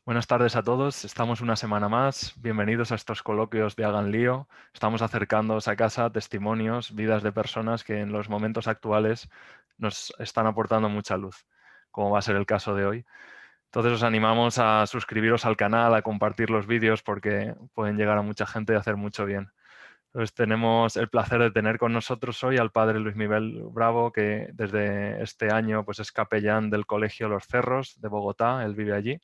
Buenas tardes a todos, estamos una semana más. Bienvenidos a estos coloquios de Hagan Lío. Estamos acercándoos a casa testimonios, vidas de personas que en los momentos actuales nos están aportando mucha luz, como va a ser el caso de hoy. Entonces os animamos a suscribiros al canal, a compartir los vídeos porque pueden llegar a mucha gente y hacer mucho bien. Entonces tenemos el placer de tener con nosotros hoy al padre Luis Miguel Bravo, que desde este año pues, es capellán del Colegio Los Cerros de Bogotá, él vive allí.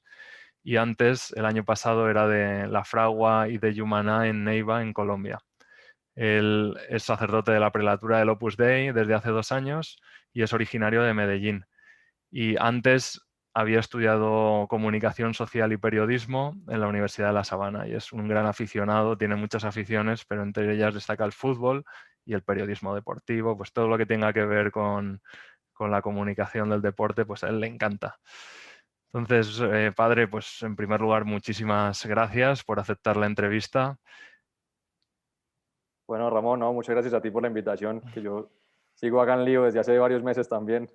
Y antes, el año pasado, era de La Fragua y de Yumaná en Neiva, en Colombia. Él es sacerdote de la prelatura del Opus Dei desde hace 2 años y es originario de Medellín. Y antes había estudiado comunicación social y periodismo en la Universidad de La Sabana y es un gran aficionado, tiene muchas aficiones, pero entre ellas destaca el fútbol y el periodismo deportivo, pues todo lo que tenga que ver con la comunicación del deporte, pues a él le encanta. Entonces, padre, pues en primer lugar, muchísimas gracias por aceptar la entrevista. Bueno, Ramón, no, muchas gracias a ti por la invitación, que yo sigo acá en Lío desde hace varios meses también,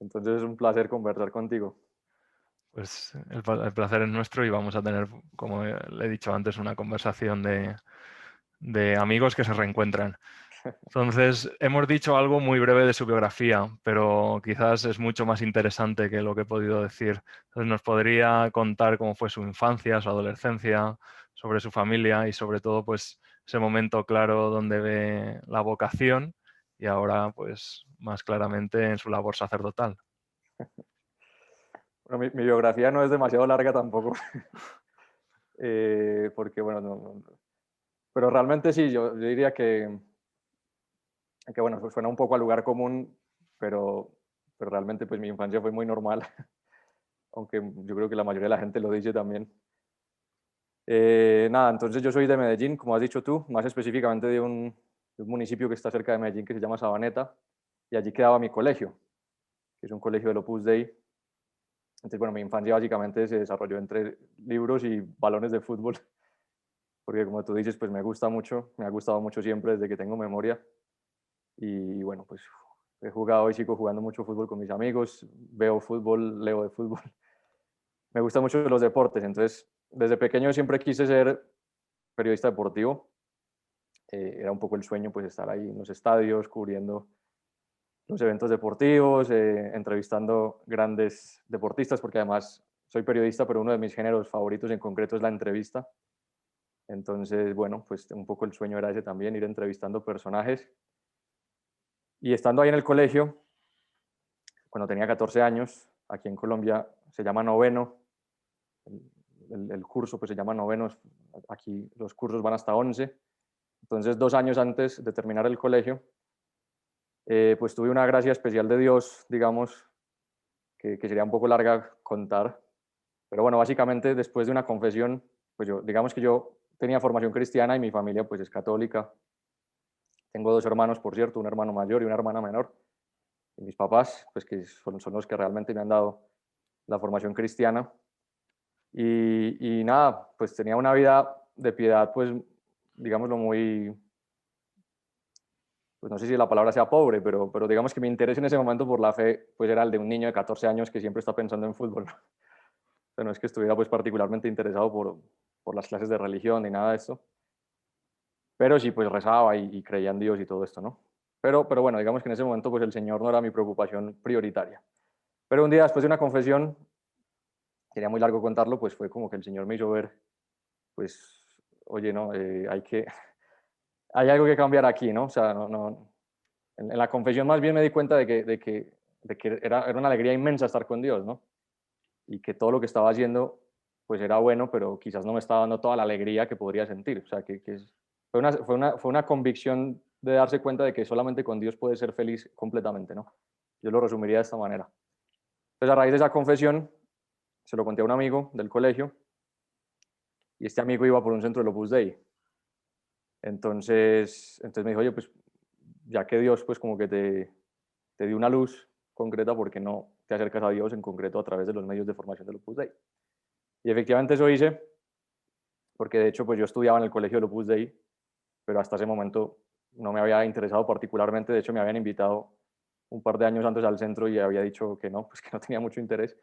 entonces es un placer conversar contigo. Pues el placer es nuestro y vamos a tener, como le he dicho antes, una conversación de amigos que se reencuentran. Entonces, hemos dicho algo muy breve de su biografía, pero quizás es mucho más interesante que lo que he podido decir. Entonces, nos podría contar cómo fue su infancia, su adolescencia, sobre su familia y sobre todo, pues, ese momento claro donde ve la vocación y ahora, pues, más claramente en su labor sacerdotal. Bueno, mi biografía no es demasiado larga tampoco, porque bueno, pero realmente sí, yo diría que bueno, pues suena un poco al lugar común, pero, pero realmente pues mi infancia fue muy normal, aunque yo creo que la mayoría de la gente lo dice también. Nada, entonces yo soy de Medellín, como has dicho tú, más específicamente de un municipio que está cerca de Medellín que se llama Sabaneta, y allí quedaba mi colegio, que es un colegio del Opus Dei. Entonces, bueno, mi infancia básicamente se desarrolló entre libros y balones de fútbol, porque como tú dices, pues me gusta mucho, me ha gustado mucho siempre desde que tengo memoria. Y bueno, pues he jugado y sigo jugando mucho fútbol con mis amigos, veo fútbol, leo de fútbol. Me gustan mucho los deportes, entonces desde pequeño siempre quise ser periodista deportivo. Era un poco el sueño, pues estar ahí en los estadios, cubriendo los eventos deportivos, entrevistando grandes deportistas, porque además soy periodista, pero uno de mis géneros favoritos en concreto es la entrevista. Entonces, bueno, pues un poco el sueño era ese también, ir entrevistando personajes. Y estando ahí en el colegio, cuando tenía 14 años, aquí en Colombia se llama noveno, el, el curso pues se llama noveno, aquí los cursos van hasta 11. Entonces, 2 años antes de terminar el colegio, pues tuve una gracia especial de Dios, digamos, que sería un poco larga contar. Pero bueno, básicamente después de una confesión, pues yo, digamos que yo tenía formación cristiana y mi familia pues es católica. Tengo dos hermanos, por cierto, un hermano mayor y una hermana menor. Y mis papás, pues que son los que realmente me han dado la formación cristiana. Y nada, pues tenía una vida de piedad, pues digámoslo muy, pues no sé si la palabra sea pobre, pero digamos que mi interés en ese momento por la fe, pues era el de un niño de 14 años que siempre está pensando en fútbol. O sea, no es que estuviera pues particularmente interesado por las clases de religión ni nada de esto, pero sí pues rezaba y creía en Dios y todo esto, ¿no? Pero bueno, digamos que en ese momento pues el Señor no era mi preocupación prioritaria. Pero un día después de una confesión, sería muy largo contarlo, pues fue como que el Señor me hizo ver, pues, oye, no, hay algo que cambiar aquí, ¿no? O sea, en la confesión más bien me di cuenta de que era una alegría inmensa estar con Dios, ¿no? Y que todo lo que estaba haciendo pues era bueno, pero quizás no me estaba dando toda la alegría que podría sentir. O sea, fue una convicción de darse cuenta de que solamente con Dios puede ser feliz completamente, ¿no? Yo lo resumiría de esta manera. Entonces, a raíz de esa confesión, se lo conté a un amigo del colegio y este amigo iba por un centro del Opus Dei. Entonces me dijo, oye, pues ya que Dios pues como que te dio una luz concreta, ¿por qué no te acercas a Dios en concreto a través de los medios de formación del Opus Dei? Y efectivamente eso hice, porque de hecho pues yo estudiaba en el colegio del Opus Dei, pero hasta ese momento no me había interesado particularmente, de hecho me habían invitado un par de años antes al centro y había dicho que no, pues que no tenía mucho interés.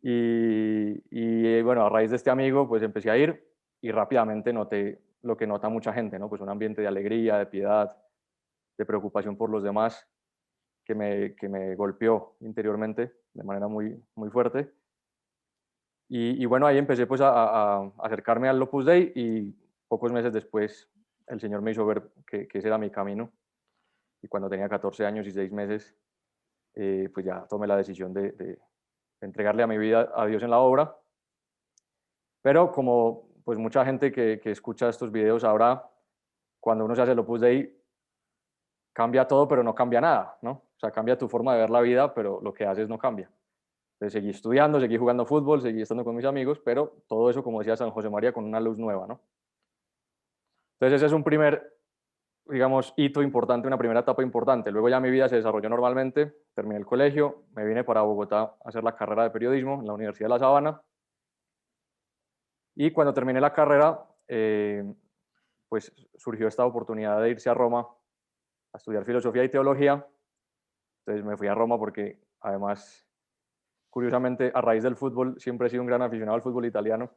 Bueno, a raíz de este amigo, pues empecé a ir y rápidamente noté lo que nota mucha gente, ¿no? Pues un ambiente de alegría, de piedad, de preocupación por los demás, que me golpeó interiormente de manera muy, muy fuerte. Bueno, ahí empecé pues a acercarme al Opus Dei y pocos meses después el Señor me hizo ver que ese era mi camino. Y cuando tenía 14 años y 6 meses, pues ya tomé la decisión de entregarle a mi vida a Dios en la obra. Pero como pues mucha gente que escucha estos videos ahora, cuando uno se hace el Opus Dei, cambia todo, pero no cambia nada, ¿no? O sea, cambia tu forma de ver la vida, pero lo que haces no cambia. Entonces seguí estudiando, seguí jugando fútbol, seguí estando con mis amigos, pero todo eso, como decía San José María, con una luz nueva, ¿no? Entonces ese es un primer, digamos, hito importante, una primera etapa importante. Luego ya mi vida se desarrolló normalmente, terminé el colegio, me vine para Bogotá a hacer la carrera de periodismo en la Universidad de La Sabana. Y cuando terminé la carrera, pues surgió esta oportunidad de irse a Roma a estudiar filosofía y teología. Entonces me fui a Roma porque además, curiosamente, a raíz del fútbol, siempre he sido un gran aficionado al fútbol italiano.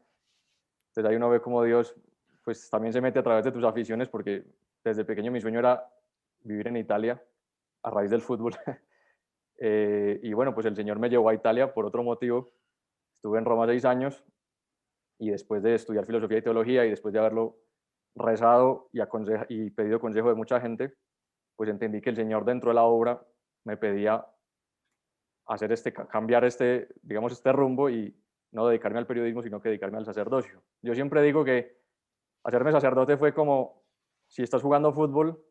Entonces ahí uno ve cómo Dios pues también se mete a través de tus aficiones, porque desde pequeño mi sueño era vivir en Italia a raíz del fútbol. Y bueno, pues el Señor me llevó a Italia por otro motivo. Estuve en Roma 6 años y después de estudiar filosofía y teología y después de haberlo rezado y pedido consejo de mucha gente, pues entendí que el Señor dentro de la obra me pedía hacer cambiar digamos, este rumbo y no dedicarme al periodismo, sino que dedicarme al sacerdocio. Yo siempre digo que hacerme sacerdote fue como si estás jugando fútbol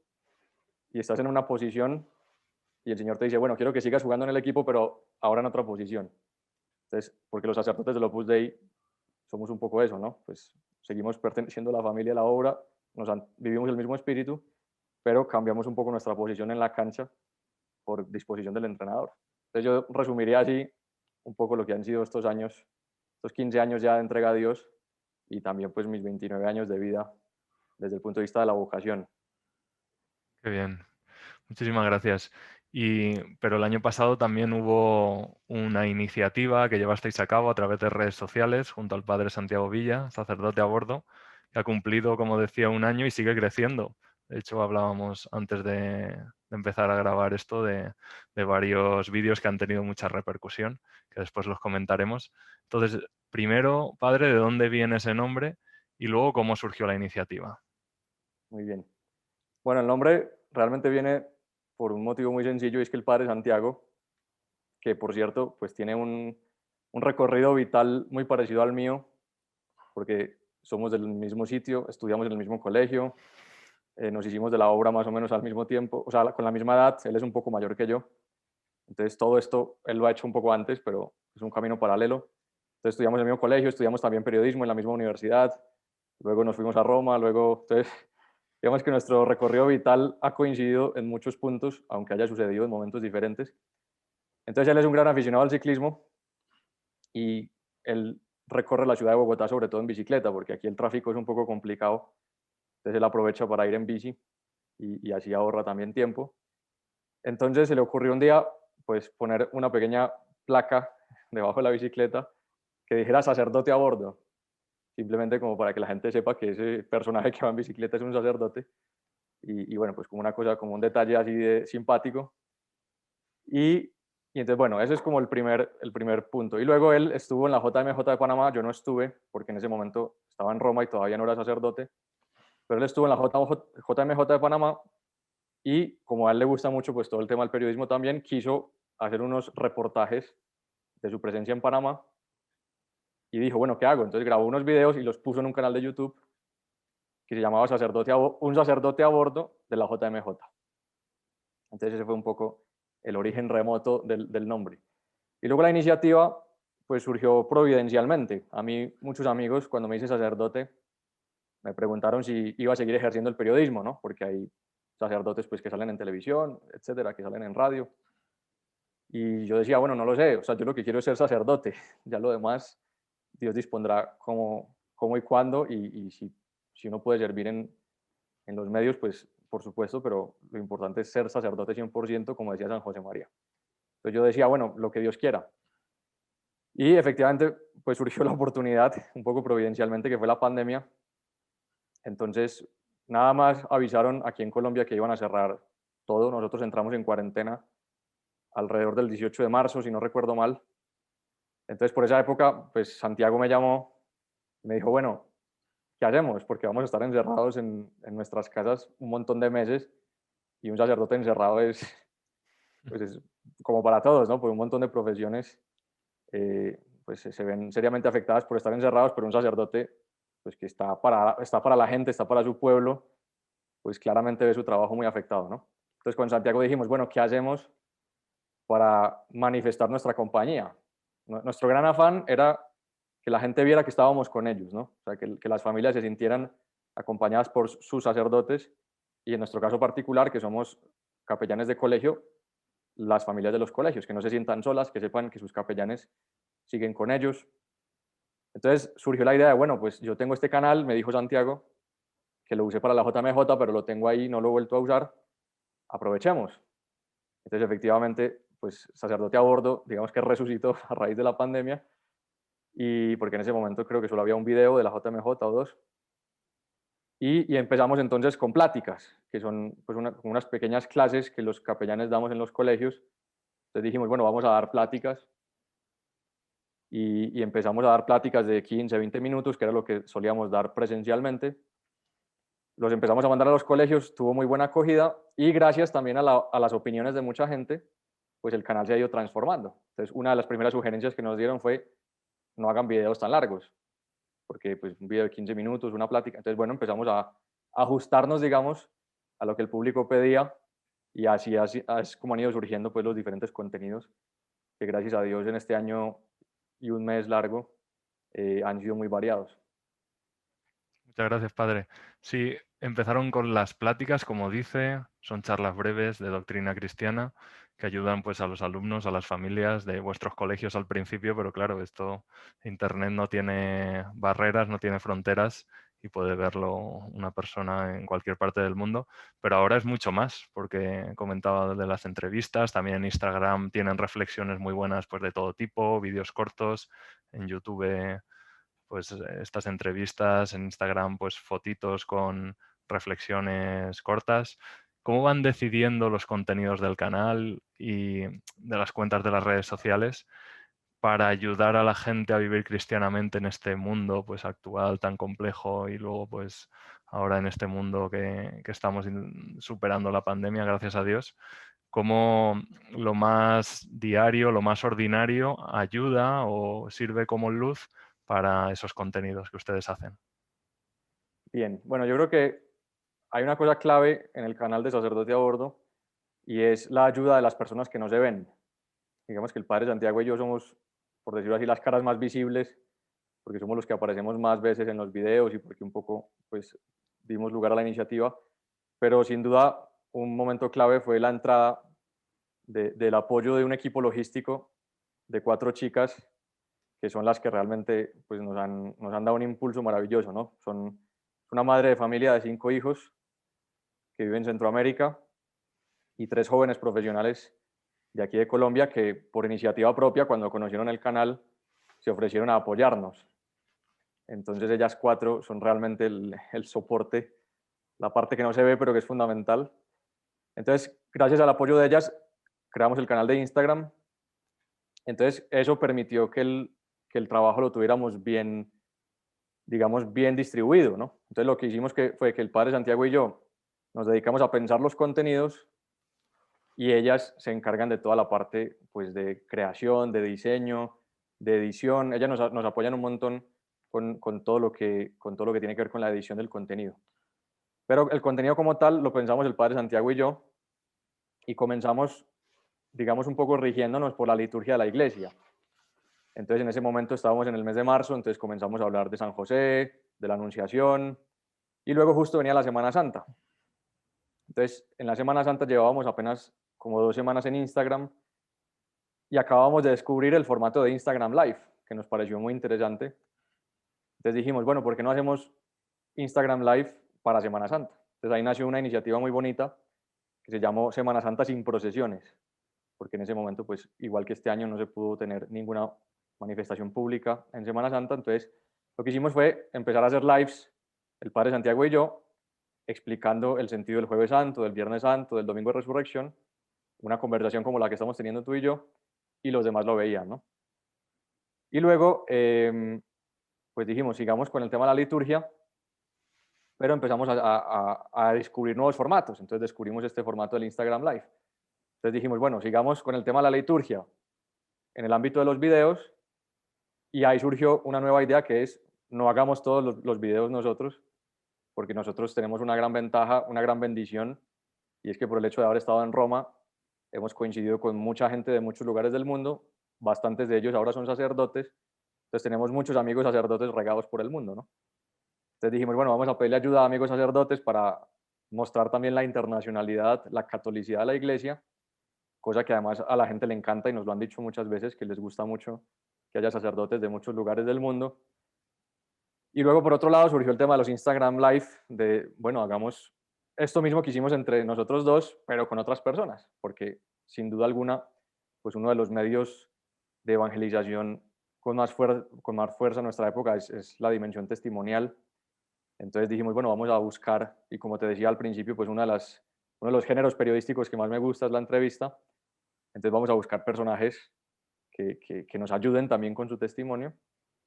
y estás en una posición y el Señor te dice, bueno, quiero que sigas jugando en el equipo, pero ahora en otra posición. Entonces, porque los sacerdotes del Opus Dei somos un poco eso, ¿no? Pues seguimos perteneciendo a la familia, a la obra, vivimos el mismo espíritu, pero cambiamos un poco nuestra posición en la cancha por disposición del entrenador. Entonces yo resumiría así un poco lo que han sido estos años, estos 15 años ya de entrega a Dios y también pues mis 29 años de vida desde el punto de vista de la vocación. Qué bien. Muchísimas gracias. Pero el año pasado también hubo una iniciativa que llevasteis a cabo a través de redes sociales junto al padre Santiago Villa, sacerdote a bordo, que ha cumplido, como decía, un año y sigue creciendo. De hecho, hablábamos antes de empezar a grabar esto de varios vídeos que han tenido mucha repercusión, que después los comentaremos. Entonces, primero, padre, ¿de dónde viene ese nombre? Y luego, ¿cómo surgió la iniciativa? Muy bien. Bueno, el nombre realmente viene por un motivo muy sencillo, y es que el padre Santiago, que por cierto, pues tiene un recorrido vital muy parecido al mío, porque somos del mismo sitio, estudiamos en el mismo colegio, nos hicimos de la obra más o menos al mismo tiempo, o sea, con la misma edad, él es un poco mayor que yo. Entonces todo esto él lo ha hecho un poco antes, pero es un camino paralelo. Entonces estudiamos en el mismo colegio, estudiamos también periodismo en la misma universidad, luego nos fuimos a Roma, luego, entonces digamos que nuestro recorrido vital ha coincidido en muchos puntos, aunque haya sucedido en momentos diferentes. Entonces él es un gran aficionado al ciclismo y él recorre la ciudad de Bogotá sobre todo en bicicleta, porque aquí el tráfico es un poco complicado, entonces él aprovecha para ir en bici y así ahorra también tiempo. Entonces se le ocurrió un día pues poner una pequeña placa debajo de la bicicleta que dijera sacerdote a bordo, simplemente como para que la gente sepa que ese personaje que va en bicicleta es un sacerdote. Bueno, pues como una cosa, como un detalle así de simpático. Y, y entonces, bueno, ese es como el primer punto. Y luego él estuvo en la JMJ de Panamá, yo no estuve, porque en ese momento estaba en Roma y todavía no era sacerdote, pero él estuvo en la JMJ de Panamá y como a él le gusta mucho pues todo el tema del periodismo también, quiso hacer unos reportajes de su presencia en Panamá y dijo, bueno, ¿qué hago? Entonces grabó unos videos y los puso en un canal de YouTube que se llamaba Un sacerdote a bordo de la JMJ. Entonces ese fue un poco el origen remoto del nombre. Y luego la iniciativa pues surgió providencialmente. A mí muchos amigos cuando me hice sacerdote me preguntaron si iba a seguir ejerciendo el periodismo, ¿no? Porque hay sacerdotes pues que salen en televisión, etcétera, que salen en radio. Y yo decía, bueno, no lo sé, o sea, yo lo que quiero es ser sacerdote, ya lo demás Dios dispondrá cómo y cuándo, y si uno puede servir en los medios, pues por supuesto, pero lo importante es ser sacerdote 100%, como decía San José María. Entonces yo decía, bueno, lo que Dios quiera. Y efectivamente, pues surgió la oportunidad, un poco providencialmente, que fue la pandemia. Entonces, nada más avisaron aquí en Colombia que iban a cerrar todo. Nosotros entramos en cuarentena alrededor del 18 de marzo, si no recuerdo mal. Entonces, por esa época, pues Santiago me llamó y me dijo, bueno, ¿qué hacemos? Porque vamos a estar encerrados en nuestras casas un montón de meses y un sacerdote encerrado es, pues es como para todos, ¿no? Pues un montón de profesiones pues se ven seriamente afectadas por estar encerrados, pero un sacerdote pues que está para la gente, está para su pueblo, pues claramente ve su trabajo muy afectado, ¿no? Entonces con Santiago dijimos, bueno, ¿qué hacemos para manifestar nuestra compañía? Nuestro gran afán era que la gente viera que estábamos con ellos, ¿no? O sea, que las familias se sintieran acompañadas por sus sacerdotes y en nuestro caso particular, que somos capellanes de colegio, las familias de los colegios, que no se sientan solas, que sepan que sus capellanes siguen con ellos. Entonces surgió la idea de, bueno, pues yo tengo este canal, me dijo Santiago, que lo usé para la JMJ, pero lo tengo ahí, no lo he vuelto a usar, aprovechemos. Entonces efectivamente, pues sacerdote a bordo, digamos que resucitó a raíz de la pandemia, y porque en ese momento creo que solo había un video de la JMJ o dos, y empezamos entonces con pláticas, que son pues unas pequeñas clases que los capellanes damos en los colegios. Entonces dijimos, bueno, vamos a dar pláticas y empezamos a dar pláticas de 15, 20 minutos, que era lo que solíamos dar presencialmente. Los empezamos a mandar a los colegios, tuvo muy buena acogida y gracias también a las opiniones de mucha gente, pues el canal se ha ido transformando. Entonces, una de las primeras sugerencias que nos dieron fue no hagan videos tan largos, porque pues un video de 15 minutos, una plática. Entonces, bueno, empezamos a ajustarnos, digamos, a lo que el público pedía y así es como han ido surgiendo pues los diferentes contenidos que gracias a Dios en este año y un mes largo han sido muy variados. Muchas gracias, padre. Sí, empezaron con las pláticas, como dice, son charlas breves de doctrina cristiana que ayudan pues a los alumnos, a las familias de vuestros colegios al principio, pero claro, esto, Internet no tiene barreras, no tiene fronteras y puede verlo una persona en cualquier parte del mundo, pero ahora es mucho más, porque comentaba de las entrevistas, también en Instagram tienen reflexiones muy buenas pues de todo tipo, vídeos cortos, en YouTube pues estas entrevistas, en Instagram pues fotitos con reflexiones cortas. ¿Cómo van decidiendo los contenidos del canal y de las cuentas de las redes sociales para ayudar a la gente a vivir cristianamente en este mundo pues actual tan complejo y luego pues ahora en este mundo que estamos superando la pandemia, gracias a Dios? ¿Cómo lo más diario, lo más ordinario ayuda o sirve como luz para esos contenidos que ustedes hacen? Bien, bueno, yo creo que hay una cosa clave en el canal de Sacerdote a Bordo y es la ayuda de las personas que no se ven. Digamos que el Padre Santiago y yo somos, por decirlo así, las caras más visibles, porque somos los que aparecemos más veces en los videos y porque un poco, pues, dimos lugar a la iniciativa. Pero sin duda, un momento clave fue la entrada del apoyo de un equipo logístico de 4 chicas que son las que realmente pues, nos han dado un impulso maravilloso, ¿no? Son una madre de familia de 5 hijos que vive en Centroamérica y 3 jóvenes profesionales de aquí de Colombia que por iniciativa propia, cuando conocieron el canal, se ofrecieron a apoyarnos. Entonces ellas 4 son realmente el soporte, la parte que no se ve pero que es fundamental. Entonces, gracias al apoyo de ellas, creamos el canal de Instagram. Entonces, eso permitió que el trabajo lo tuviéramos bien, digamos, bien distribuido, ¿no? Entonces, lo que hicimos fue que el padre Santiago y yo nos dedicamos a pensar los contenidos y ellas se encargan de toda la parte, pues, de creación, de diseño, de edición. Ellas nos apoyan un montón con todo lo que tiene que ver con la edición del contenido. Pero el contenido como tal lo pensamos el padre Santiago y yo y comenzamos, digamos, un poco rigiéndonos por la liturgia de la iglesia. Entonces, en ese momento estábamos en el mes de marzo, entonces comenzamos a hablar de San José, de la Anunciación, y luego justo venía la Semana Santa. Entonces, en la Semana Santa llevábamos apenas como 2 semanas en Instagram y acabábamos de descubrir el formato de Instagram Live, que nos pareció muy interesante. Entonces dijimos, bueno, ¿por qué no hacemos Instagram Live para Semana Santa? Entonces ahí nació una iniciativa muy bonita que se llamó Semana Santa sin procesiones, porque en ese momento, pues igual que este año, no se pudo tener ninguna manifestación pública en Semana Santa. Entonces, lo que hicimos fue empezar a hacer lives, el Padre Santiago y yo, explicando el sentido del Jueves Santo, del Viernes Santo, del Domingo de Resurrección, una conversación como la que estamos teniendo tú y yo, y los demás lo veían, ¿no? Y luego, pues dijimos, sigamos con el tema de la liturgia, pero empezamos a descubrir nuevos formatos. Entonces descubrimos este formato del Instagram Live. Entonces dijimos, bueno, sigamos con el tema de la liturgia en el ámbito de los videos, y ahí surgió una nueva idea que es, no hagamos todos los videos nosotros, porque nosotros tenemos una gran ventaja, una gran bendición, y es que por el hecho de haber estado en Roma, hemos coincidido con mucha gente de muchos lugares del mundo, bastantes de ellos ahora son sacerdotes, entonces tenemos muchos amigos sacerdotes regados por el mundo, ¿no? Entonces dijimos, bueno, vamos a pedirle ayuda a amigos sacerdotes para mostrar también la internacionalidad, la catolicidad de la iglesia, cosa que además a la gente le encanta y nos lo han dicho muchas veces, que les gusta mucho que haya sacerdotes de muchos lugares del mundo. Y luego, por otro lado, surgió el tema de los Instagram Live, de, bueno, hagamos esto mismo que hicimos entre nosotros dos, pero con otras personas, porque sin duda alguna, pues uno de los medios de evangelización con más fuerza en nuestra época es la dimensión testimonial. Entonces dijimos, bueno, vamos a buscar, y como te decía al principio, pues uno de los géneros periodísticos que más me gusta es la entrevista. Entonces vamos a buscar personajes que nos ayuden también con su testimonio,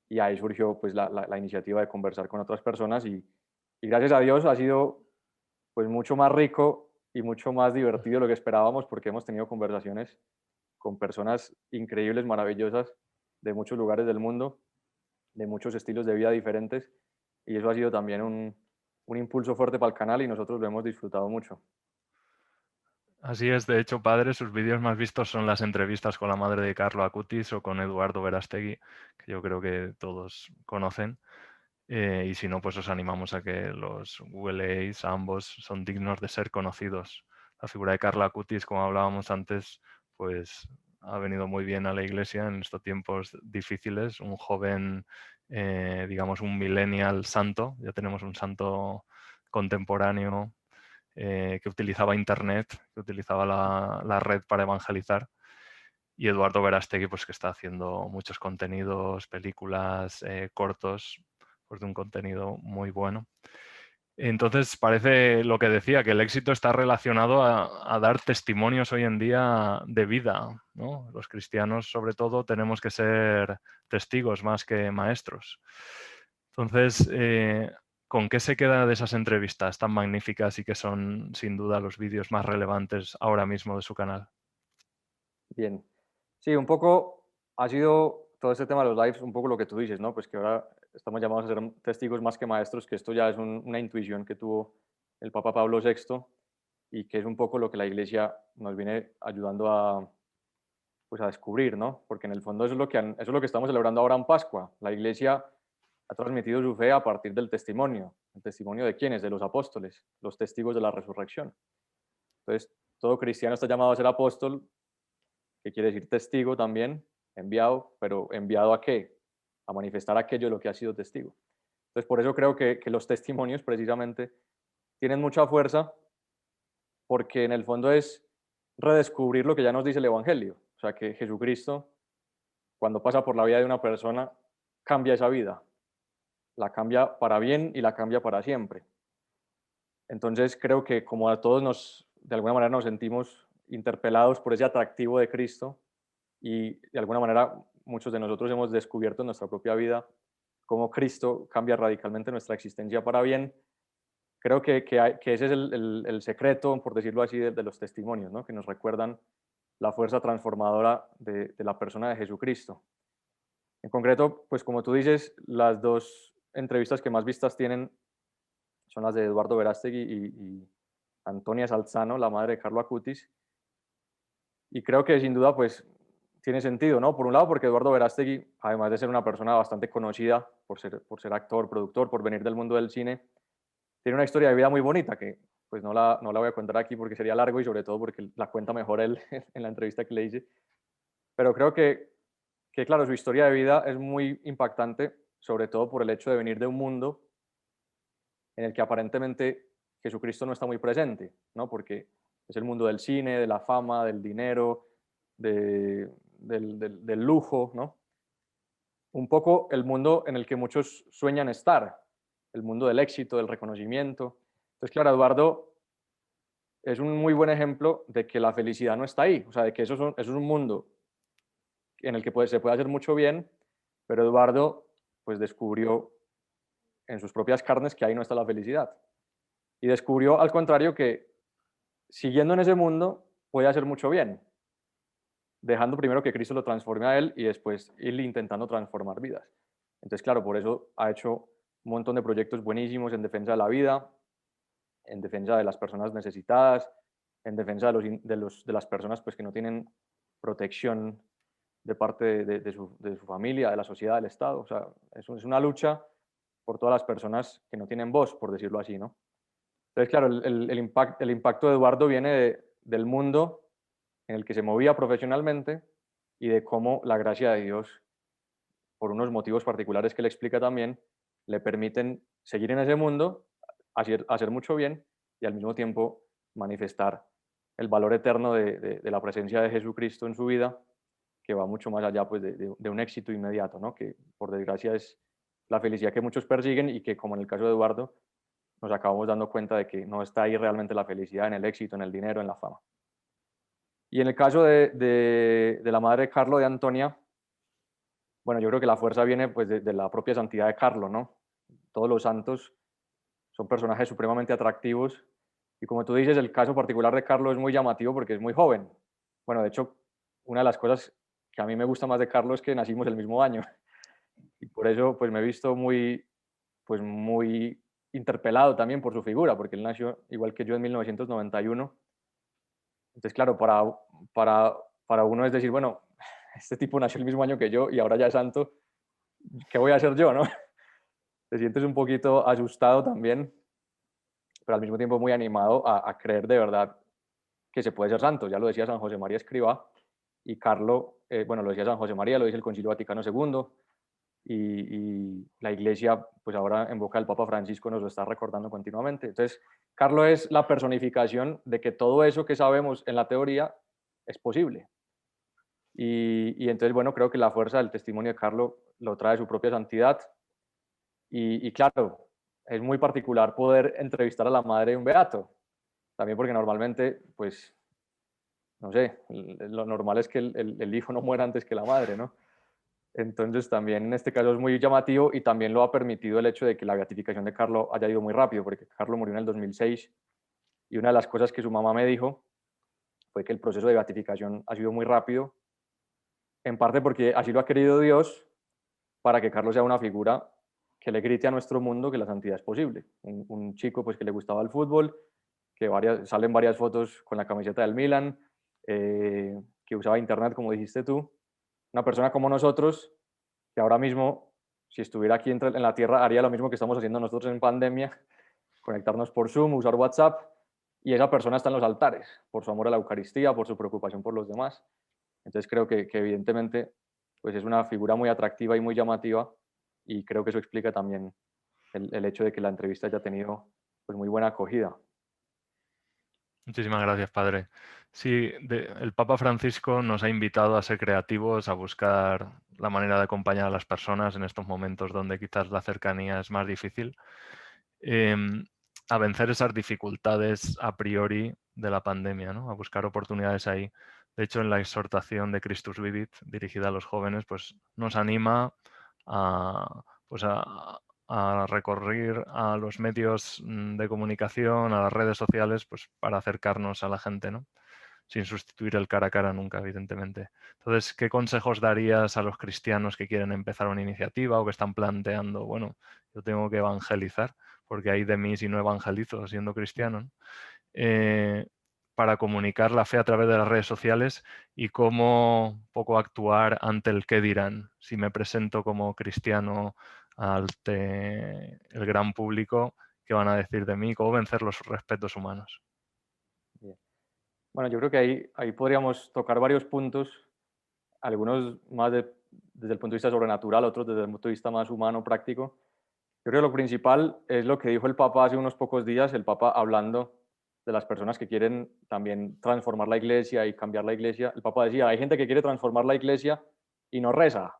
y ahí surgió pues la iniciativa de conversar con otras personas, y gracias a Dios ha sido pues mucho más rico y mucho más divertido de lo que esperábamos, porque hemos tenido conversaciones con personas increíbles, maravillosas, de muchos lugares del mundo, de muchos estilos de vida diferentes, y eso ha sido también un impulso fuerte para el canal, y nosotros lo hemos disfrutado mucho. Así es, de hecho, padre, sus vídeos más vistos son las entrevistas con la madre de Carlo Acutis o con Eduardo Verástegui, que yo creo que todos conocen. Y si no, pues os animamos a que los googleéis, ambos son dignos de ser conocidos. La figura de Carlo Acutis, como hablábamos antes, pues ha venido muy bien a la iglesia en estos tiempos difíciles. Un joven, digamos, un millennial santo. Ya tenemos un santo contemporáneo que utilizaba Internet, que utilizaba la red para evangelizar. Y Eduardo Verástegui, pues que está haciendo muchos contenidos, películas, cortos, pues de un contenido muy bueno. Entonces, parece lo que decía, que el éxito está relacionado a dar testimonios hoy en día de vida, ¿no? Los cristianos, sobre todo, tenemos que ser testigos más que maestros. Entonces, ¿con qué se queda de esas entrevistas tan magníficas y que son, sin duda, los vídeos más relevantes ahora mismo de su canal? Bien. Sí, un poco ha sido todo este tema de los lives, un poco lo que tú dices, ¿no? Pues que ahora estamos llamados a ser testigos más que maestros, que esto ya es una intuición que tuvo el Papa Pablo VI, y que es un poco lo que la Iglesia nos viene ayudando pues a descubrir, ¿no? Porque en el fondo eso es eso es lo que estamos celebrando ahora en Pascua. La Iglesia ha transmitido su fe a partir del testimonio. ¿El testimonio de quiénes? De los apóstoles, los testigos de la resurrección. Entonces, todo cristiano está llamado a ser apóstol, que quiere decir testigo también, enviado, pero ¿enviado a qué? A manifestar aquello de lo que ha sido testigo. Entonces, por eso creo que los testimonios precisamente tienen mucha fuerza, porque en el fondo es redescubrir lo que ya nos dice el Evangelio. O sea, que Jesucristo, cuando pasa por la vida de una persona, cambia esa vida. La cambia para bien y la cambia para siempre. Entonces, creo que como a todos de alguna manera nos sentimos interpelados por ese atractivo de Cristo, y de alguna manera muchos de nosotros hemos descubierto en nuestra propia vida cómo Cristo cambia radicalmente nuestra existencia para bien. Creo que ese es el secreto, por decirlo así, de los testimonios, ¿no? Que nos recuerdan la fuerza transformadora de la persona de Jesucristo. En concreto, pues como tú dices, las dos entrevistas que más vistas tienen son las de Eduardo Verástegui y Antonia Salzano, la madre de Carlo Acutis. Y creo que sin duda, pues tiene sentido, ¿no? Por un lado, porque Eduardo Verástegui, además de ser una persona bastante conocida por ser actor, productor, por venir del mundo del cine, tiene una historia de vida muy bonita que pues no la voy a contar aquí porque sería largo, y sobre todo porque la cuenta mejor él en la entrevista que le hice. Pero creo claro, su historia de vida es muy impactante, sobre todo por el hecho de venir de un mundo en el que aparentemente Jesucristo no está muy presente, ¿no? Porque es el mundo del cine, de la fama, del dinero, del lujo, ¿no? un poco el mundo en el que muchos sueñan estar, el mundo del éxito, del reconocimiento. Entonces, claro, Eduardo es un muy buen ejemplo de que la felicidad no está ahí, o sea, de que eso es un mundo en el que se puede hacer mucho bien, pero Eduardo pues descubrió en sus propias carnes que ahí no está la felicidad. Y descubrió al contrario que siguiendo en ese mundo puede hacer mucho bien, dejando primero que Cristo lo transforme a él y después ir intentando transformar vidas. Entonces, claro, por eso ha hecho un montón de proyectos buenísimos en defensa de la vida, en defensa de las personas necesitadas, en defensa de las personas pues, que no tienen protección de parte de su familia, de la sociedad, del Estado. O sea, es una lucha por todas las personas que no tienen voz, por decirlo así, ¿no? Entonces, claro, el impacto de Eduardo viene del mundo en el que se movía profesionalmente y de cómo la gracia de Dios, por unos motivos particulares que le explica también, le permiten seguir en ese mundo, hacer mucho bien y al mismo tiempo manifestar el valor eterno de la presencia de Jesucristo en su vida, que va mucho más allá pues, de un éxito inmediato, ¿no? Que por desgracia es la felicidad que muchos persiguen y que, como en el caso de Eduardo, nos acabamos dando cuenta de que no está ahí realmente la felicidad en el éxito, en el dinero, en la fama. Y en el caso de la madre de Carlo, de Antonia, bueno, yo creo que la fuerza viene pues de la propia santidad de Carlo, ¿no? Todos los santos son personajes supremamente atractivos y como tú dices, el caso particular de Carlo es muy llamativo porque es muy joven. Bueno, de hecho, una de las cosas que a mí me gusta más de Carlo es que nacimos el mismo año y por eso pues me he visto pues muy interpelado también por su figura, porque él nació igual que yo en 1991. Entonces, claro, para uno es decir, bueno, este tipo nació el mismo año que yo y ahora ya es santo, ¿qué voy a hacer yo, no? Te sientes un poquito asustado también, pero al mismo tiempo muy animado a creer de verdad que se puede ser santo. Ya lo decía San José María Escrivá y Carlo, bueno, lo decía San José María, lo dice el Concilio Vaticano II y la Iglesia, pues ahora en boca del Papa Francisco nos lo está recordando continuamente. Entonces, Carlo es la personificación de que todo eso que sabemos en la teoría es posible. Y entonces, bueno, creo que la fuerza del testimonio de Carlo lo trae su propia santidad. Y claro, es muy particular poder entrevistar a la madre de un beato, también porque normalmente, pues, no sé, lo normal es que el hijo no muera antes que la madre, ¿no? Entonces también en este caso es muy llamativo y también lo ha permitido el hecho de que la beatificación de Carlo haya ido muy rápido, porque Carlo murió en el 2006 y una de las cosas que su mamá me dijo fue que el proceso de beatificación ha sido muy rápido, en parte porque así lo ha querido Dios, para que Carlos sea una figura que le grite a nuestro mundo que la santidad es posible. Un chico pues, que le gustaba el fútbol, que salen varias fotos con la camiseta del Milan, que usaba internet, como dijiste tú. Una persona como nosotros, que ahora mismo, si estuviera aquí en la Tierra, haría lo mismo que estamos haciendo nosotros en pandemia, conectarnos por Zoom, usar WhatsApp, y esa persona está en los altares, por su amor a la Eucaristía, por su preocupación por los demás. Entonces creo que evidentemente pues es una figura muy atractiva y muy llamativa y creo que eso explica también el hecho de que la entrevista haya tenido pues muy buena acogida. Muchísimas gracias, padre. Sí, el Papa Francisco nos ha invitado a ser creativos, a buscar la manera de acompañar a las personas en estos momentos donde quizás la cercanía es más difícil, a vencer esas dificultades a priori de la pandemia, ¿no? A buscar oportunidades ahí. De hecho, en la exhortación de Christus Vivit, dirigida a los jóvenes, pues nos anima a, pues a recorrer a los medios de comunicación, a las redes sociales, pues para acercarnos a la gente, ¿no? Sin sustituir el cara a cara nunca, evidentemente. Entonces, ¿qué consejos darías a los cristianos que quieren empezar una iniciativa o que están planteando, bueno, yo tengo que evangelizar, porque hay de mí si no evangelizo siendo cristiano, ¿no? Para comunicar la fe a través de las redes sociales y cómo poco actuar ante el qué dirán? Si me presento como cristiano ante el gran público, ¿qué van a decir de mí? ¿Cómo vencer los respetos humanos? Bien. Bueno, yo creo que ahí podríamos tocar varios puntos, algunos más desde el punto de vista sobrenatural, otros desde el punto de vista más humano, práctico. Yo creo que lo principal es lo que dijo el Papa hace unos pocos días, el Papa hablando de las personas que quieren también transformar la iglesia y cambiar la iglesia. El Papa decía, hay gente que quiere transformar la iglesia y no reza.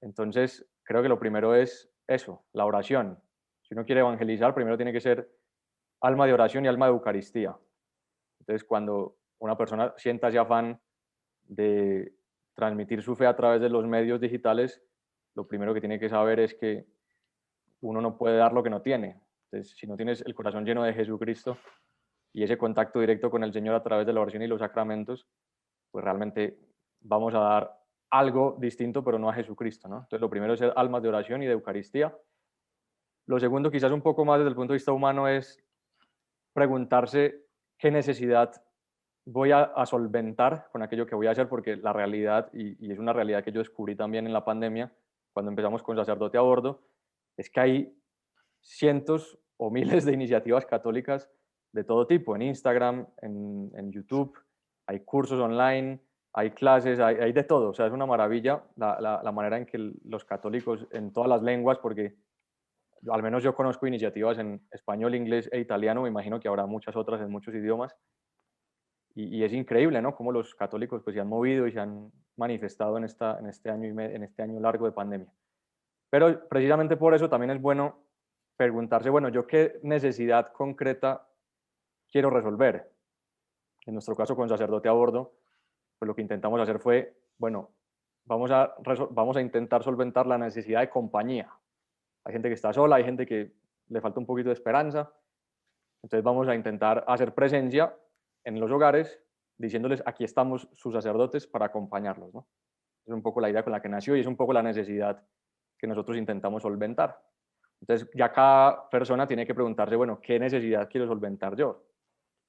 Entonces, creo que lo primero es eso, la oración. Si uno quiere evangelizar, primero tiene que ser alma de oración y alma de Eucaristía. Entonces, cuando una persona sienta ese afán de transmitir su fe a través de los medios digitales, lo primero que tiene que saber es que uno no puede dar lo que no tiene. Entonces, si no tienes el corazón lleno de Jesucristo y ese contacto directo con el Señor a través de la oración y los sacramentos, pues realmente vamos a dar algo distinto, pero no a Jesucristo, ¿no? Entonces, lo primero es ser almas de oración y de Eucaristía. Lo segundo, quizás un poco más desde el punto de vista humano, es preguntarse qué necesidad voy a solventar con aquello que voy a hacer, porque la realidad, y es una realidad que yo descubrí también en la pandemia, cuando empezamos con Sacerdote a Bordo, es que hay cientos o miles de iniciativas católicas de todo tipo, en Instagram, en YouTube, hay cursos online, hay clases, hay de todo, o sea, es una maravilla la manera en que los católicos en todas las lenguas, porque al menos yo conozco iniciativas en español, inglés e italiano, me imagino que habrá muchas otras en muchos idiomas, y es increíble, ¿no? Cómo los católicos pues, se han movido y se han manifestado en este año en este año largo de pandemia. Pero precisamente por eso también es bueno preguntarse, bueno, ¿yo qué necesidad concreta quiero resolver? En nuestro caso con Sacerdote a Bordo, pues lo que intentamos hacer fue, bueno, vamos a intentar solventar la necesidad de compañía. Hay gente que está sola, hay gente que le falta un poquito de esperanza, entonces vamos a intentar hacer presencia en los hogares, diciéndoles, aquí estamos sus sacerdotes para acompañarlos, ¿no? Es un poco la idea con la que nació y es un poco la necesidad que nosotros intentamos solventar. Entonces, ya cada persona tiene que preguntarse, bueno, ¿qué necesidad quiero solventar yo?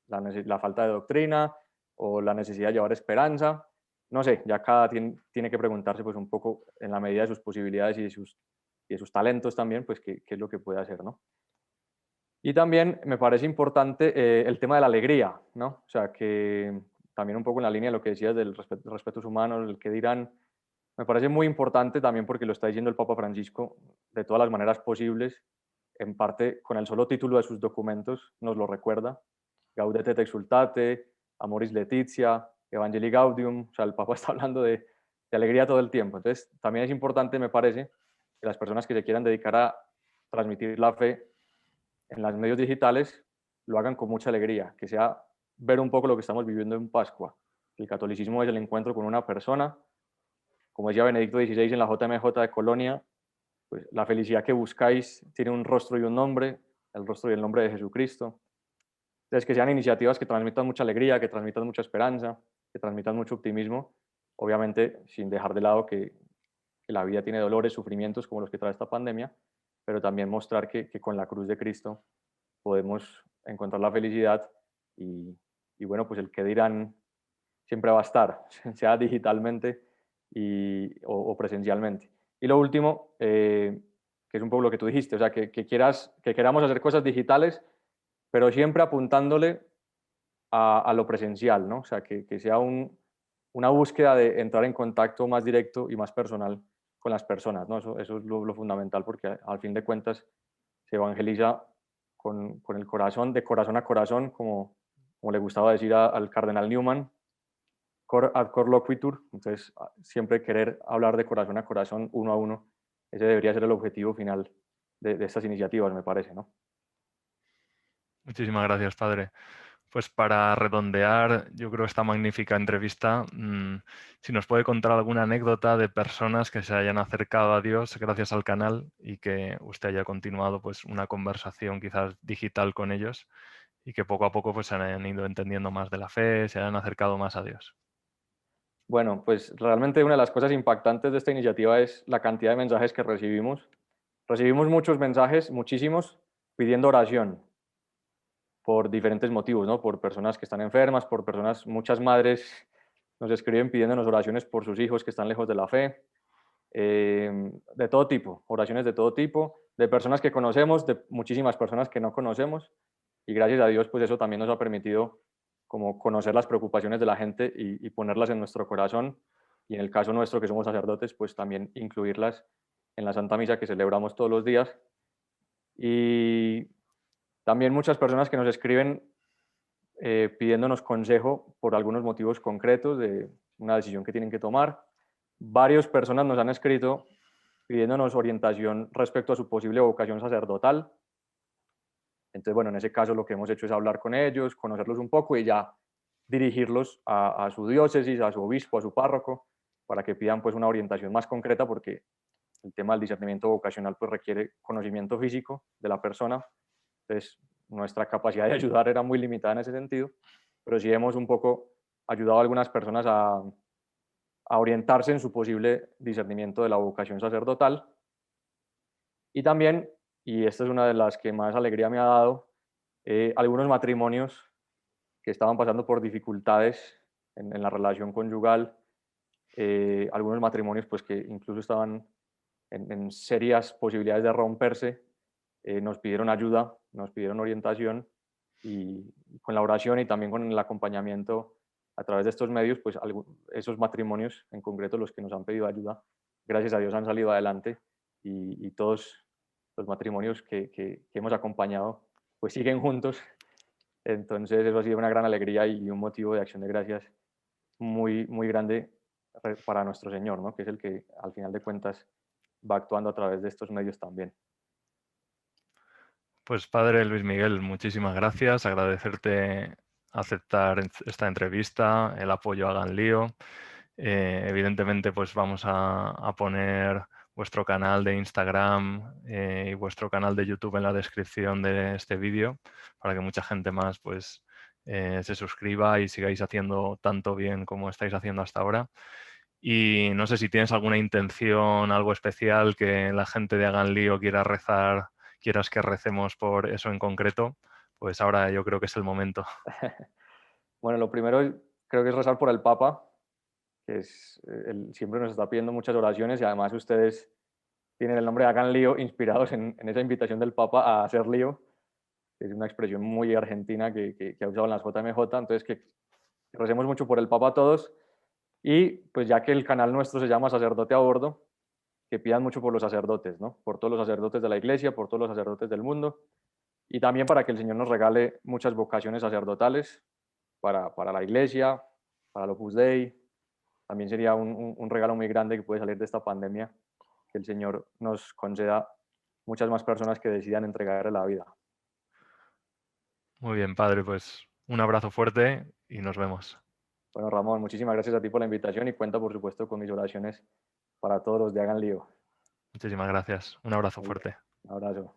La falta de doctrina o la necesidad de llevar esperanza. No sé, ya cada tiene que preguntarse pues un poco en la medida de sus posibilidades y de sus talentos también, pues qué es lo que puede hacer, ¿no? Y también me parece importante el tema de la alegría, ¿no? O sea, que también un poco en la línea de lo que decías del respetos humanos, el que dirán, me parece muy importante también porque lo está diciendo el Papa Francisco de todas las maneras posibles, en parte con el solo título de sus documentos nos lo recuerda, Gaudete et Exsultate, Amoris Laetitia, Evangelii Gaudium, o sea, el Papa está hablando de alegría todo el tiempo. Entonces, también es importante, me parece, que las personas que se quieran dedicar a transmitir la fe en los medios digitales lo hagan con mucha alegría, que sea ver un poco lo que estamos viviendo en Pascua. El catolicismo es el encuentro con una persona, como decía Benedicto XVI en la JMJ de Colonia, pues la felicidad que buscáis tiene un rostro y un nombre, el rostro y el nombre de Jesucristo. Entonces, que sean iniciativas que transmitan mucha alegría, que transmitan mucha esperanza, que transmitan mucho optimismo, obviamente sin dejar de lado que la vida tiene dolores, sufrimientos como los que trae esta pandemia, pero también mostrar que con la cruz de Cristo podemos encontrar la felicidad y bueno, pues el que dirán siempre va a estar, sea digitalmente o presencialmente. Y lo último, que es un poco lo que tú dijiste, o sea, que queramos hacer cosas digitales, pero siempre apuntándole a lo presencial, ¿no? O sea, que sea una búsqueda de entrar en contacto más directo y más personal con las personas, ¿no? Eso es lo fundamental, porque al fin de cuentas se evangeliza con el corazón, de corazón a corazón, como le gustaba decir al cardenal Newman, cor ad cor loquitur, entonces siempre querer hablar de corazón a corazón, uno a uno, ese debería ser el objetivo final de estas iniciativas, me parece, ¿no? Muchísimas gracias, padre. Pues para redondear, yo creo esta magnífica entrevista, si nos puede contar alguna anécdota de personas que se hayan acercado a Dios gracias al canal y que usted haya continuado pues una conversación quizás digital con ellos y que poco a poco pues se hayan ido entendiendo más de la fe, se hayan acercado más a Dios. Bueno, pues realmente una de las cosas impactantes de esta iniciativa es la cantidad de mensajes que recibimos. Recibimos muchos mensajes, muchísimos, pidiendo oración por diferentes motivos, ¿no? Por personas que están enfermas, por personas, muchas madres nos escriben pidiéndonos oraciones por sus hijos que están lejos de la fe, de todo tipo, oraciones de todo tipo, de personas que conocemos, de muchísimas personas que no conocemos, y gracias a Dios, pues eso también nos ha permitido como conocer las preocupaciones de la gente y ponerlas en nuestro corazón, y en el caso nuestro que somos sacerdotes, pues también incluirlas en la Santa Misa que celebramos todos los días. Y también muchas personas que nos escriben pidiéndonos consejo por algunos motivos concretos de una decisión que tienen que tomar. Varias personas nos han escrito pidiéndonos orientación respecto a su posible vocación sacerdotal. Entonces, bueno, en ese caso lo que hemos hecho es hablar con ellos, conocerlos un poco y ya dirigirlos a su diócesis, a su obispo, a su párroco, para que pidan pues una orientación más concreta, porque el tema del discernimiento vocacional pues requiere conocimiento físico de la persona. Entonces, nuestra capacidad de ayudar era muy limitada en ese sentido, pero sí hemos un poco ayudado a algunas personas a orientarse en su posible discernimiento de la vocación sacerdotal. Y también, y esta es una de las que más alegría me ha dado, algunos matrimonios que estaban pasando por dificultades en la relación conyugal, algunos matrimonios pues que incluso estaban en serias posibilidades de romperse, nos pidieron ayuda, nos pidieron orientación y con la oración y también con el acompañamiento a través de estos medios, pues esos matrimonios, en concreto los que nos han pedido ayuda, gracias a Dios han salido adelante y todos los matrimonios que hemos acompañado, pues siguen juntos. Entonces eso ha sido una gran alegría y un motivo de acción de gracias muy, muy grande para nuestro Señor, ¿no? Que es el que al final de cuentas va actuando a través de estos medios también. Pues padre Luis Miguel, muchísimas gracias. Agradecerte aceptar esta entrevista, el apoyo a Hagan Lío. Evidentemente, pues vamos a poner vuestro canal de Instagram y vuestro canal de YouTube en la descripción de este vídeo para que mucha gente más pues, se suscriba y sigáis haciendo tanto bien como estáis haciendo hasta ahora. Y no sé si tienes alguna intención, algo especial que la gente de Hagan Lío quiera rezar, quieras que recemos por eso en concreto, pues ahora yo creo que es el momento. Bueno, lo primero creo que es rezar por el Papa, que es, él siempre nos está pidiendo muchas oraciones y además ustedes tienen el nombre de Hagan Lío inspirados en esa invitación del Papa a hacer lío, que es una expresión muy argentina que ha usado en las JMJ, entonces que recemos mucho por el Papa a todos y pues ya que el canal nuestro se llama Sacerdote a Bordo, que pidan mucho por los sacerdotes, ¿no? Por todos los sacerdotes de la iglesia, por todos los sacerdotes del mundo y también para que el Señor nos regale muchas vocaciones sacerdotales para la iglesia, para el Opus Dei. También sería un regalo muy grande que puede salir de esta pandemia, que el Señor nos conceda muchas más personas que decidan entregarle la vida. Muy bien, padre, pues un abrazo fuerte y nos vemos. Bueno, Ramón, muchísimas gracias a ti por la invitación y cuenta, por supuesto, con mis oraciones para todos los de Hagan Lío. Muchísimas gracias. Un abrazo Muy bien, fuerte. un abrazo.